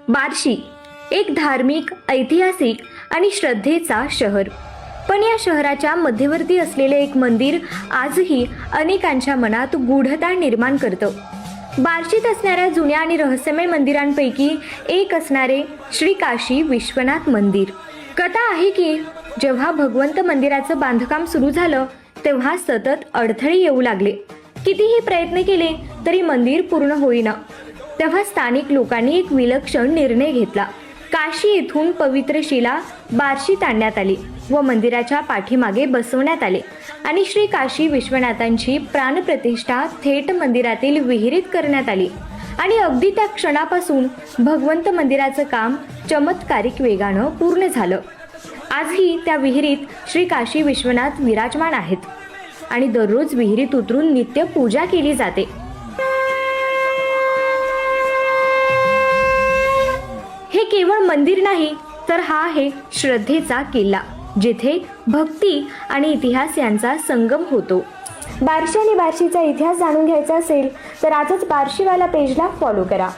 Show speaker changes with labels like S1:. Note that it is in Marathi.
S1: बार्शी एक धार्मिक, ऐतिहासिक आणि श्रद्धेचा शहर. पण या शहराच्या मध्यवर्ती असलेले एक मंदिर आजही अनेकांच्या मनात गूढता निर्माण करतं. बार्शीत असणाऱ्या जुन्या आणि रहस्यमय मंदिरांपैकी एक असणारे श्री काशी विश्वनाथ मंदिर. कथा आहे की जेव्हा भगवंत मंदिराचं बांधकाम सुरू झालं तेव्हा सतत अडथळे येऊ लागले. कितीही प्रयत्न केले तरी मंदिर पूर्ण होईना. तेव्हा स्थानिक लोकांनी एक विलक्षण निर्णय घेतला. काशी येथून पवित्र शिला बार्शीत आणण्यात आली व मंदिराच्या पाठीमागे बसवण्यात आले आणि श्री काशी विश्वनाथांची प्राणप्रतिष्ठा थेट मंदिरातील विहिरीत करण्यात आली. आणि अगदी त्या क्षणापासून भगवंत मंदिराचं काम चमत्कारिक वेगानं पूर्ण झालं. आजही त्या विहिरीत श्री काशी विश्वनाथ विराजमान आहेत आणि दररोज विहिरीत उतरून नित्य पूजा केली जाते. हे केवळ मंदिर नाही तर हा आहे श्रद्धेचा किल्ला, जिथे भक्ती आणि इतिहास यांचा संगम होतो. बार्शी आणि बार्शीचा इतिहास जाणून घ्यायचा असेल तर आजच बार्शीवाला पेजला फॉलो करा.